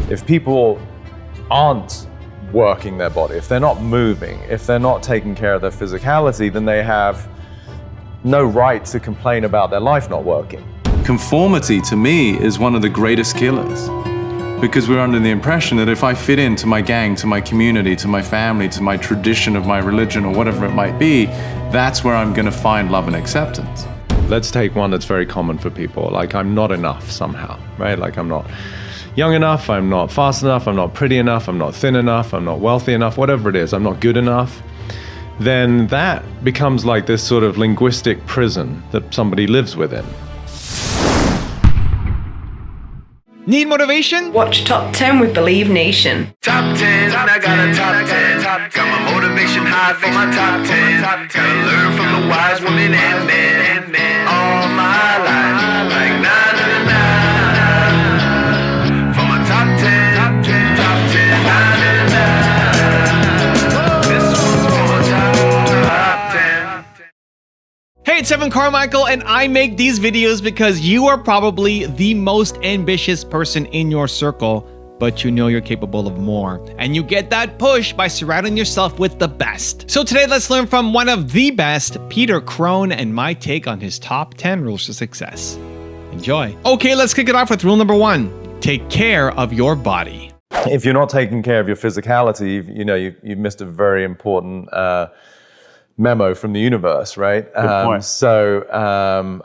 If people aren't working their body, if they're not moving, if they're not taking care of their physicality, then they have no right to complain about their life not working. Conformity to me is one of the greatest killers, because we're under the impression that if I fit into my gang, to my community, to my family, to my tradition of my religion or whatever it might be, that's where I'm going to find love and acceptance. Let's take one that's very common for people, like I'm not enough somehow, right? Like I'm not young enough, I'm not fast enough, I'm not pretty enough, I'm not thin enough, I'm not wealthy enough, whatever it is, I'm not good enough. Then that becomes like this sort of linguistic prison that somebody lives within. Need motivation? Watch Top 10 with Believe Nation. Top 10, I got a top 10. Got my motivation high for my top 10. Gotta learn from the wise women and men. All my life, like 9 to 9. For my top 10, top 10, 9 to 9. This one's for my top 10. Hey, it's Evan Carmichael, and I make these videos because you are probably the most ambitious person in your circle, but you know you're capable of more. And you get that push by surrounding yourself with the best. So today, let's learn from one of the best, Peter Crone, and my take on his top 10 rules to success. Enjoy. Okay, let's kick it off with rule number 1. Take care of your body. If you're not taking care of your physicality, you've missed a very important memo from the universe, right? Good point. So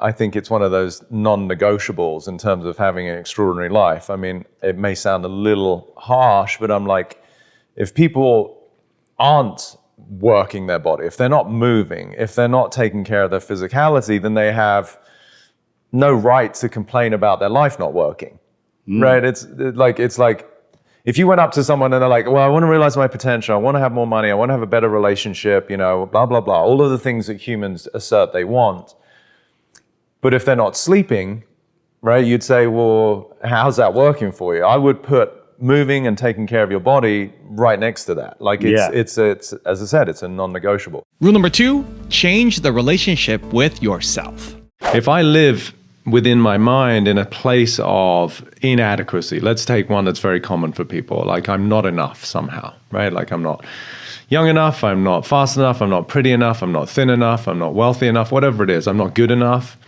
I think it's one of those non-negotiables in terms of having an extraordinary life. I mean, it may sound a little harsh, but I'm like, if people aren't working their body, if they're not moving, if they're not taking care of their physicality, then they have no right to complain about their life not working, right? It's like, if you went up to someone and they're like, well, I want to realize my potential, I want to have more money, I want to have a better relationship, blah, blah, blah, all of the things that humans assert they want. But if they're not sleeping, right, you'd say, well, how's that working for you? I would put moving and taking care of your body right next to that. Like it's as I said, it's a non-negotiable. Rule number 2, change the relationship with yourself. If I live within my mind in a place of inadequacy, let's take one that's very common for people, like I'm not enough somehow, right? Like I'm not young enough, I'm not fast enough, I'm not pretty enough, I'm not thin enough, I'm not wealthy enough, whatever it is, I'm not good enough.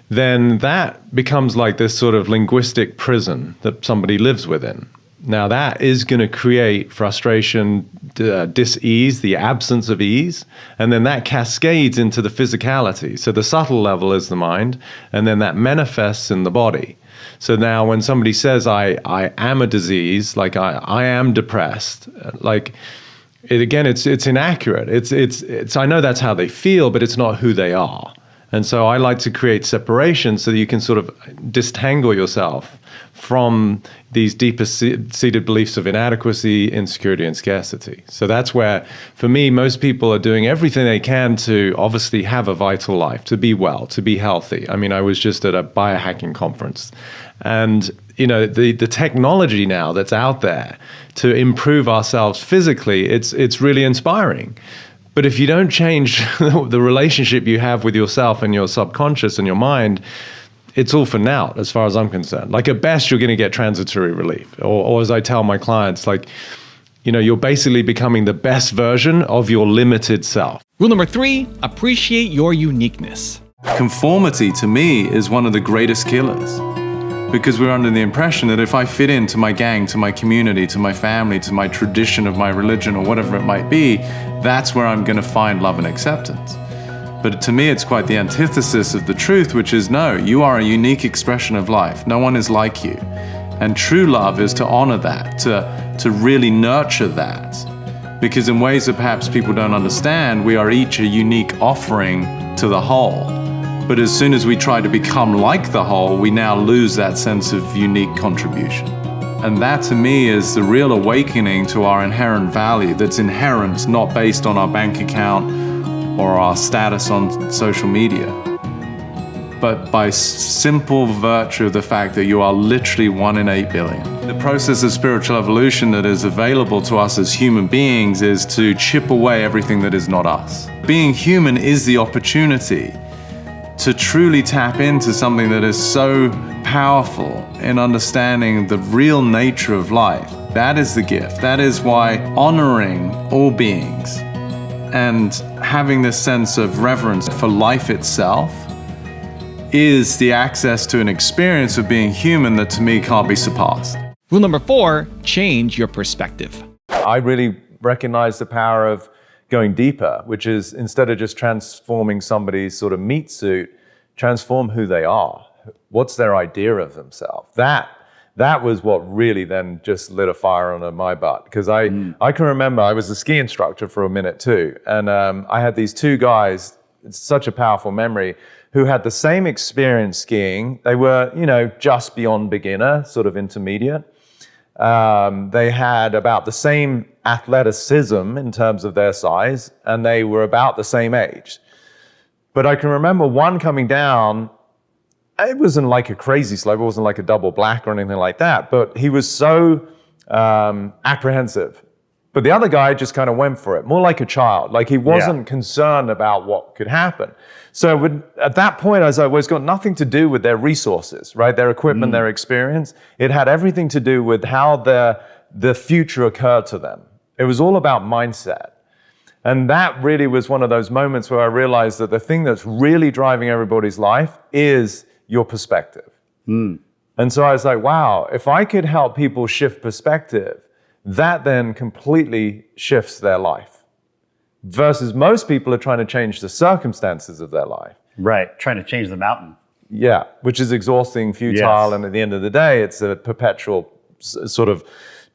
Then that becomes like this sort of linguistic prison that somebody lives within. Now that is going to create frustration, dis-ease, the absence of ease, and then that cascades into the physicality. So the subtle level is the mind, and then that manifests in the body. So now when somebody says, I am a disease, like I am depressed, like it's inaccurate. It's I know that's how they feel, but it's not who they are. And so I like to create separation so that you can sort of disentangle yourself from these deeper seated beliefs of inadequacy, insecurity, and scarcity. So that's where, for me, most people are doing everything they can to obviously have a vital life, to be well, to be healthy. I mean, I was just at a biohacking conference, and the technology now that's out there to improve ourselves physically, it's really inspiring. But if you don't change the relationship you have with yourself and your subconscious and your mind, it's all for naught as far as I'm concerned. Like at best, you're going to get transitory relief. Or as I tell my clients, like, you're basically becoming the best version of your limited self. Rule number 3, appreciate your uniqueness. Conformity to me is one of the greatest killers, because we're under the impression that if I fit into my gang, to my community, to my family, to my tradition of my religion or whatever it might be, that's where I'm going to find love and acceptance. But to me, it's quite the antithesis of the truth, which is no, you are a unique expression of life. No one is like you. And true love is to honor that, to really nurture that. Because in ways that perhaps people don't understand, we are each a unique offering to the whole. But as soon as we try to become like the whole, we now lose that sense of unique contribution. And that to me is the real awakening to our inherent value that's inherent, not based on our bank account or our status on social media, but by simple virtue of the fact that you are literally 1 in 8 billion. The process of spiritual evolution that is available to us as human beings is to chip away everything that is not us. Being human is the opportunity to truly tap into something that is so powerful in understanding the real nature of life. That is the gift. That is why honoring all beings and having this sense of reverence for life itself is the access to an experience of being human that to me can't be surpassed. Rule number 4, change your perspective. I really recognize the power of going deeper, which is instead of just transforming somebody's sort of meat suit, transform who they are. What's their idea of themselves? That was what really then just lit a fire under my butt. Because I can remember I was a ski instructor for a minute too. And I had these two guys, it's such a powerful memory, who had the same experience skiing. They were, just beyond beginner, sort of intermediate. They had about the same athleticism in terms of their size, and they were about the same age. But I can remember one coming down, it wasn't like a crazy slope, it wasn't like a double black or anything like that, but he was so apprehensive. But the other guy just kind of went for it, more like a child. Like he wasn't concerned about what could happen. So at that point, as I was, got nothing to do with their resources, right? Their equipment, their experience. It had everything to do with how the future occurred to them. It was all about mindset. And that really was one of those moments where I realized that the thing that's really driving everybody's life is your perspective. And so I was like, wow, if I could help people shift perspective, that then completely shifts their life. Versus most people are trying to change the circumstances of their life. Right, trying to change the mountain. Yeah, which is exhausting, futile, and at the end of the day, it's a perpetual sort of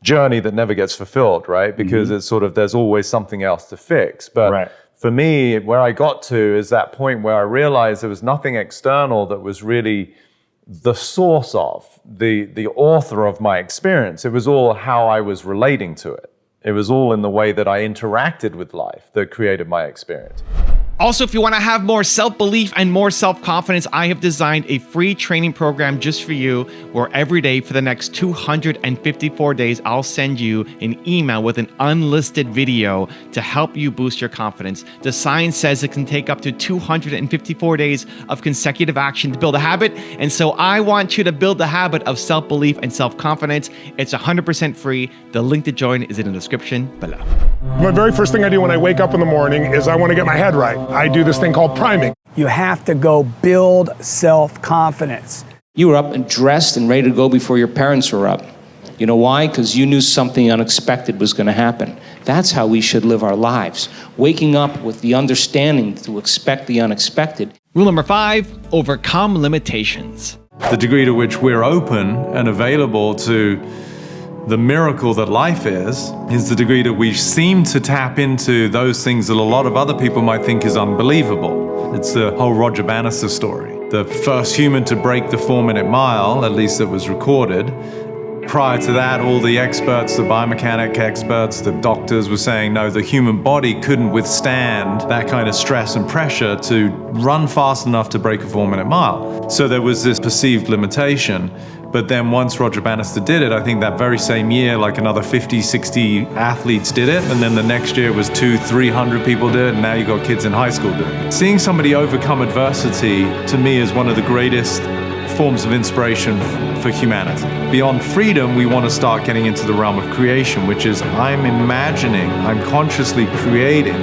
journey that never gets fulfilled, right? Because it's sort of, there's always something else to fix. But for me, where I got to is that point where I realized there was nothing external that was really the source of, the author of my experience. It was all how I was relating to it. It was all in the way that I interacted with life that created my experience. Also, if you want to have more self-belief and more self-confidence, I have designed a free training program just for you, where every day for the next 254 days, I'll send you an email with an unlisted video to help you boost your confidence. The science says it can take up to 254 days of consecutive action to build a habit. And so I want you to build the habit of self-belief and self-confidence. It's 100% free. The link to join is in the description below. My very first thing I do when I wake up in the morning is I want to get my head right. I do this thing called priming. You have to go build self-confidence. You were up and dressed and ready to go before your parents were up. You know why? Because you knew something unexpected was going to happen. That's how we should live our lives. Waking up with the understanding to expect the unexpected. Rule number 5, overcome limitations. The degree to which we're open and available to the miracle that life is the degree that we seem to tap into those things that a lot of other people might think is unbelievable. It's the whole Roger Bannister story. The first human to break the 4-minute mile, at least that was recorded. Prior to that, all the experts, the biomechanic experts, the doctors were saying, no, the human body couldn't withstand that kind of stress and pressure to run fast enough to break a 4-minute mile. So there was this perceived limitation. But then once Roger Bannister did it, I think that very same year, like another 50, 60 athletes did it. And then the next year it was 200-300 people did it. And now you've got kids in high school doing it. Seeing somebody overcome adversity, to me, is one of the greatest forms of inspiration for humanity. Beyond freedom, we want to start getting into the realm of creation, which is I'm consciously creating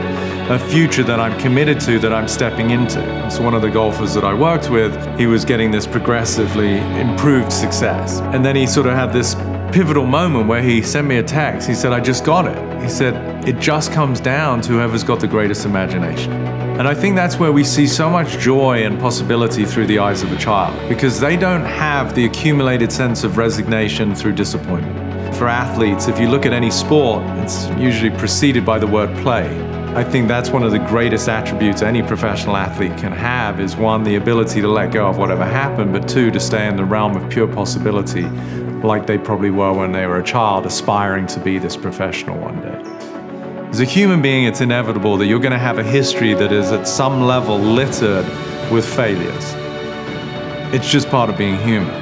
a future that I'm committed to, that I'm stepping into. So one of the golfers that I worked with, he was getting this progressively improved success. And then he sort of had this pivotal moment where he sent me a text. He said, I just got it. He said, it just comes down to whoever's got the greatest imagination. And I think that's where we see so much joy and possibility through the eyes of a child, because they don't have the accumulated sense of resignation through disappointment. For athletes, if you look at any sport, it's usually preceded by the word play. I think that's one of the greatest attributes any professional athlete can have, is one, the ability to let go of whatever happened, but two, to stay in the realm of pure possibility, like they probably were when they were a child, aspiring to be this professional one day. As a human being, it's inevitable that you're going to have a history that is at some level littered with failures. It's just part of being human.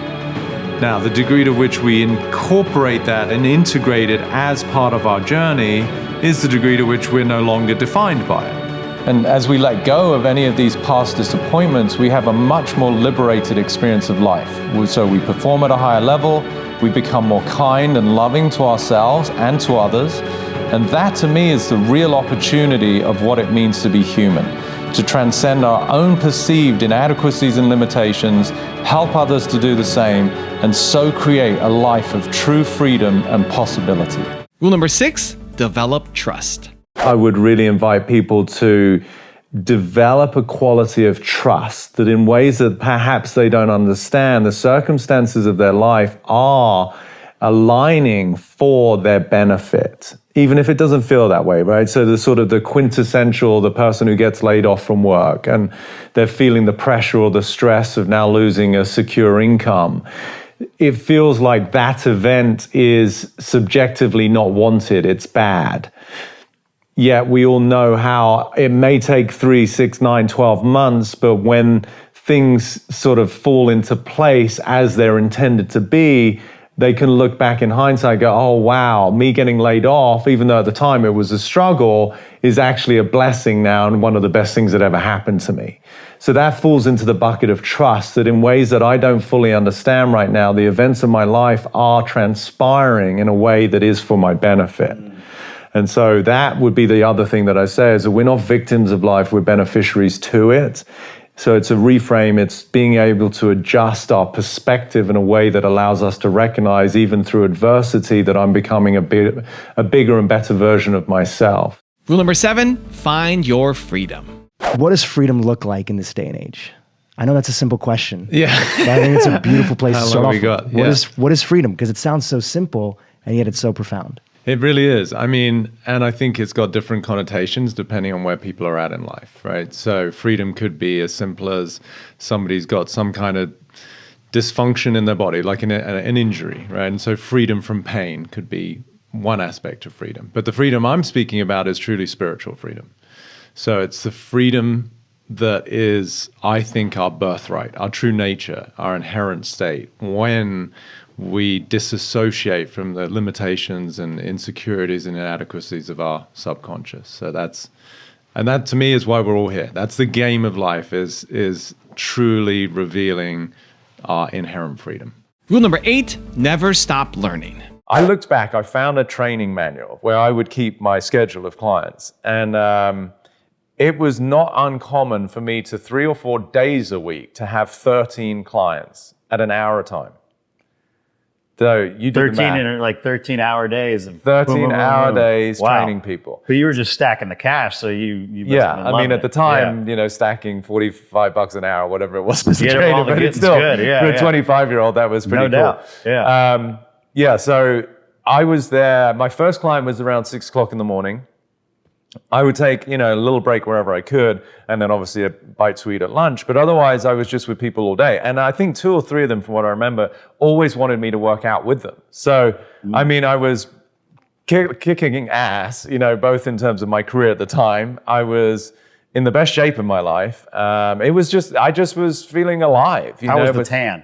Now, the degree to which we incorporate that and integrate it as part of our journey is the degree to which we're no longer defined by it. And as we let go of any of these past disappointments, we have a much more liberated experience of life. So we perform at a higher level, we become more kind and loving to ourselves and to others. And that to me is the real opportunity of what it means to be human, to transcend our own perceived inadequacies and limitations, help others to do the same, and so create a life of true freedom and possibility. Rule number 6, develop trust. I would really invite people to develop a quality of trust that in ways that perhaps they don't understand, the circumstances of their life are aligning for their benefit, even if it doesn't feel that way, right? So the sort of the quintessential, the person who gets laid off from work and they're feeling the pressure or the stress of now losing a secure income. It feels like that event is subjectively not wanted, it's bad. Yet we all know how it may take 3, 6, 9, 12 months, but when things sort of fall into place as they're intended to be, they can look back in hindsight and go, oh, wow, me getting laid off, even though at the time it was a struggle, is actually a blessing now and one of the best things that ever happened to me. So that falls into the bucket of trust that in ways that I don't fully understand right now, the events of my life are transpiring in a way that is for my benefit. And so that would be the other thing that I say is that we're not victims of life, we're beneficiaries to it. So it's a reframe, it's being able to adjust our perspective in a way that allows us to recognize even through adversity that I'm becoming a bigger and better version of myself. Rule number 7, find your freedom. What does freedom look like in this day and age? I know that's a simple question. Yeah. But I think it's a beautiful place to start off. Yeah. What is freedom? Because it sounds so simple and yet it's so profound. It really is. I mean, and I think it's got different connotations depending on where people are at in life, right? So freedom could be as simple as somebody's got some kind of dysfunction in their body, like an injury, right? And so freedom from pain could be one aspect of freedom. But the freedom I'm speaking about is truly spiritual freedom. So it's the freedom that is, I think, our birthright, our true nature, our inherent state, when we disassociate from the limitations and insecurities and inadequacies of our subconscious. So that to me is why we're all here. That's the game of life, is truly revealing our inherent freedom. Rule number 8, never stop learning. I looked back, I found a training manual where I would keep my schedule of clients. And it was not uncommon for me to 3 or 4 days a week to have 13 clients at an hour a time. So you did 13-hour days. 13-hour days training people. But you were just stacking the cash, so you must have been loving at the time, stacking $45 an hour, whatever it was, as a all trainer, the but it's getting's still good. for a 25-year-old, that was pretty no cool. doubt. Yeah. So I was there. My first client was around 6 o'clock in the morning. I would take, a little break wherever I could, and then obviously a bite to eat at lunch. But otherwise, I was just with people all day. And I think 2 or 3 of them, from what I remember, always wanted me to work out with them. So, I mean, I was kicking ass, both in terms of my career at the time. I was in the best shape of my life. I just was feeling alive. How was the tan?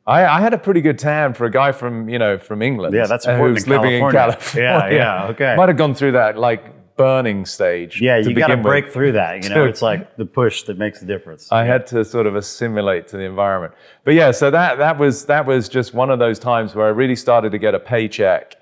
I had a pretty good tan for a guy from England. Yeah, that's important. Who's living in California. Yeah, okay. Might have gone through that, burning stage. Yeah, you got to break through that. It's like the push that makes the difference. I had to sort of assimilate to the environment. But yeah, so that was just one of those times where I really started to get a paycheck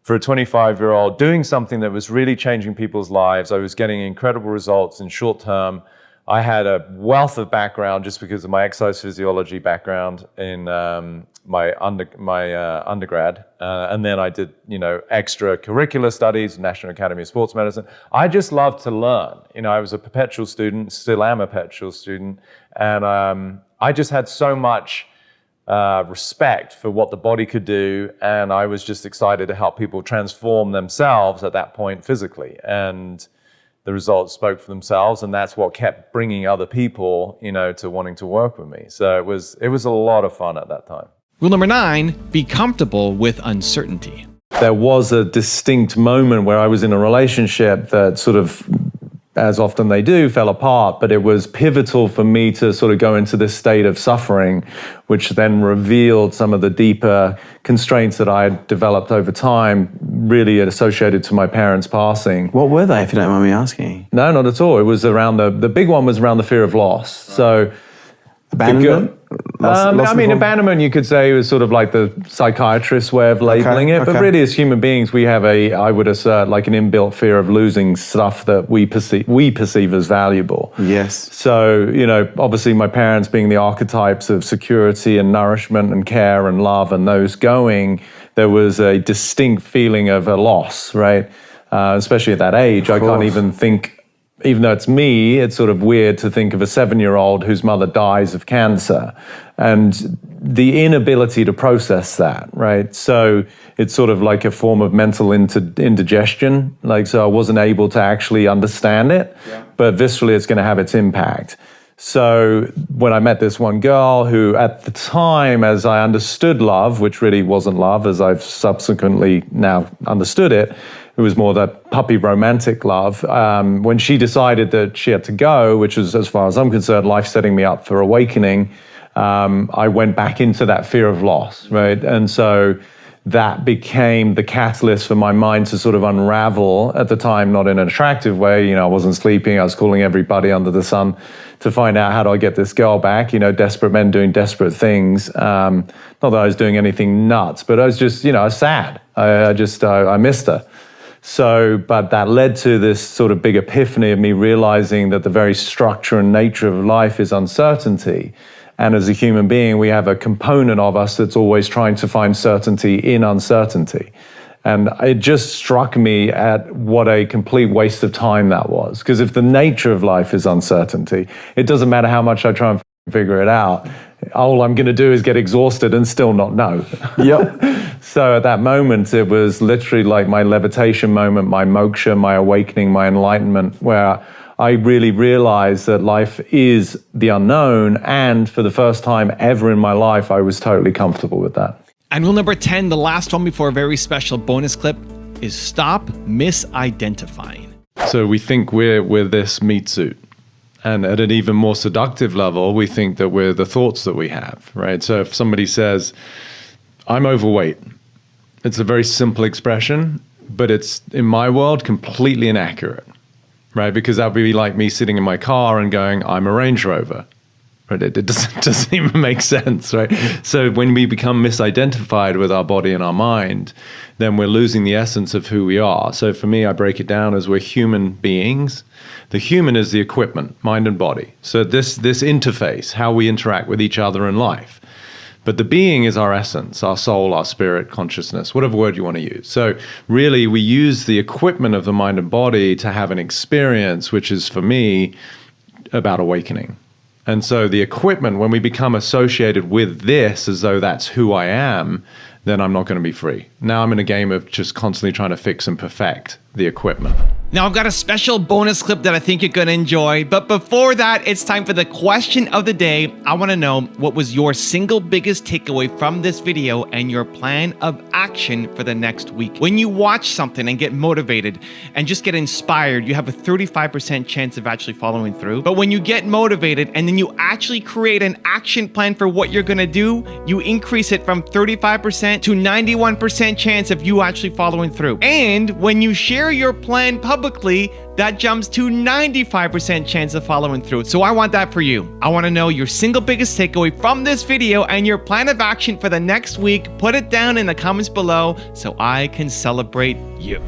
for a 25-year-old doing something that was really changing people's lives. I was getting incredible results in short term. I had a wealth of background just because of my exercise physiology background in my undergrad, and then I did extracurricular studies, National Academy of Sports Medicine. I just loved to learn. I was a perpetual student, still am a perpetual student, and I just had so much respect for what the body could do, and I was just excited to help people transform themselves at that point physically. And the results spoke for themselves, and that's what kept bringing other people, to wanting to work with me. So it was a lot of fun at that time. Rule number 9, be comfortable with uncertainty. There was a distinct moment where I was in a relationship that sort of, as often they do, fell apart, but it was pivotal for me to sort of go into this state of suffering, which then revealed some of the deeper constraints that I had developed over time, really associated to my parents passing. What were they, if you don't mind me asking? No, not at all. It was around the big one was around the fear of loss. So Abandonment? Abandonment, you could say, was sort of like the psychiatrist's way of labeling it. But really, as human beings, we have I would assert, like an inbuilt fear of losing stuff that we perceive as valuable. Yes. So, obviously my parents being the archetypes of security and nourishment and care and love and those going, there was a distinct feeling of a loss, right? Especially at that age. I can't even think. Even though it's me, it's sort of weird to think of a 7-year-old whose mother dies of cancer and the inability to process that, right? So it's sort of like a form of mental indigestion. So I wasn't able to actually understand it, but viscerally it's going to have its impact. So when I met this one girl who at the time, as I understood love, which really wasn't love, as I've subsequently now understood it, it was more that puppy romantic love. When she decided that she had to go, which was, as far as I'm concerned, life setting me up for awakening, I went back into that fear of loss, right? And so that became the catalyst for my mind to sort of unravel at the time, not in an attractive way. I wasn't sleeping. I was calling everybody under the sun to find out how do I get this girl back, desperate men doing desperate things. Not that I was doing anything nuts, but I was just, I was sad. I missed her. So, but that led to this sort of big epiphany of me realizing that the very structure and nature of life is uncertainty. And as a human being, we have a component of us that's always trying to find certainty in uncertainty. And it just struck me at what a complete waste of time that was. Because if the nature of life is uncertainty, it doesn't matter how much I try and figure it out. All I'm going to do is get exhausted and still not know. Yep. So at that moment, it was literally like my levitation moment, my moksha, my awakening, my enlightenment, where I really realized that life is the unknown. And for the first time ever in my life, I was totally comfortable with that. And rule number 10, the last one before a very special bonus clip, is stop misidentifying. So we think we're this meat suit. And at an even more seductive level, we think that we're the thoughts that we have, right? So if somebody says, I'm overweight, it's a very simple expression, but it's, in my world, completely inaccurate, right? Because that would be like me sitting in my car and going, I'm a Range Rover. Right? It doesn't even make sense, right? So when we become misidentified with our body and our mind, then we're losing the essence of who we are. So for me, I break it down as we're human beings. The human is the equipment, mind and body. So this interface, how we interact with each other in life. But the being is our essence, our soul, our spirit, consciousness, whatever word you want to use. So really, we use the equipment of the mind and body to have an experience, which is, for me, about awakening. And so the equipment, when we become associated with this as though that's who I am, then I'm not going to be free. Now I'm in a game of just constantly trying to fix and perfect the equipment. Now I've got a special bonus clip that I think you're gonna enjoy, but before that, it's time for the question of the day. I wanna know, what was your single biggest takeaway from this video and your plan of action for the next week? When you watch something and get motivated and just get inspired, you have a 35% chance of actually following through. But when you get motivated and then you actually create an action plan for what you're gonna do, you increase it from 35% to 91% chance of you actually following through. And when you share your plan publicly, that jumps to 95% chance of following through. So I want that for you. I want to know your single biggest takeaway from this video and your plan of action for the next week. Put it down in the comments below so I can celebrate you.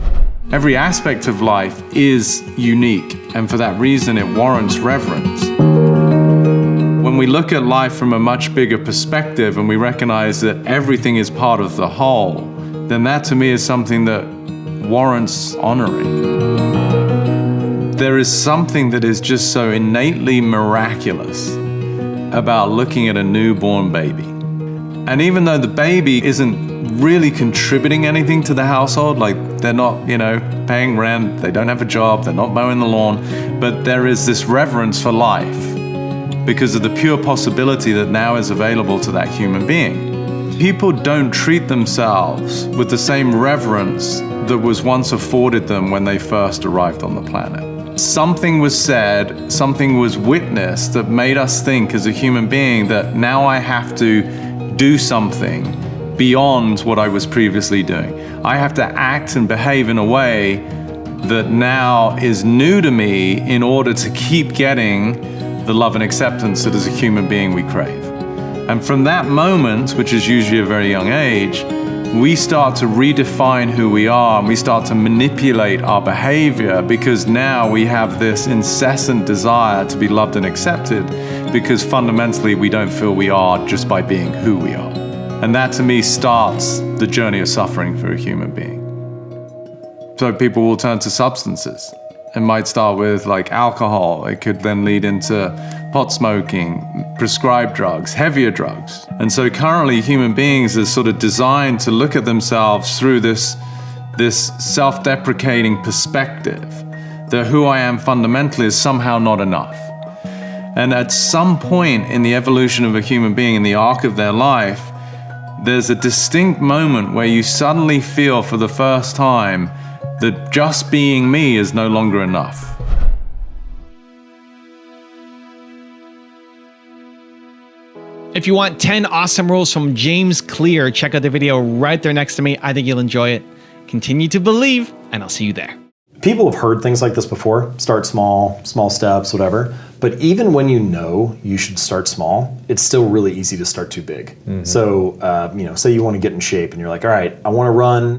Every aspect of life is unique, and for that reason it warrants reverence. When we look at life from a much bigger perspective and we recognize that everything is part of the whole, then that to me is something that warrants honoring. There is something that is just so innately miraculous about looking at a newborn baby. And even though the baby isn't really contributing anything to the household, like they're not, paying rent, they don't have a job, they're not mowing the lawn, but there is this reverence for life because of the pure possibility that now is available to that human being. People don't treat themselves with the same reverence that was once afforded them when they first arrived on the planet. Something was said, something was witnessed that made us think as a human being that now I have to do something beyond what I was previously doing. I have to act and behave in a way that now is new to me in order to keep getting the love and acceptance that as a human being we crave. And from that moment, which is usually a very young age, we start to redefine who we are and we start to manipulate our behavior, because now we have this incessant desire to be loved and accepted, because fundamentally we don't feel we are just by being who we are. And that to me starts the journey of suffering for a human being. So people will turn to substances. It might start with like alcohol. It could then lead into pot smoking, prescribed drugs, heavier drugs. And so currently human beings are sort of designed to look at themselves through this self-deprecating perspective that who I am fundamentally is somehow not enough. And at some point in the evolution of a human being, in the arc of their life, there's a distinct moment where you suddenly feel for the first time that just being me is no longer enough. If you want 10 awesome rules from James Clear, check out the video right there next to me. I think you'll enjoy it. Continue to believe, and I'll see you there. People have heard things like this before. Start small, small steps, whatever. But even when you know you should start small, it's still really easy to start too big. So, say you want to get in shape and you're like, all right, I want to run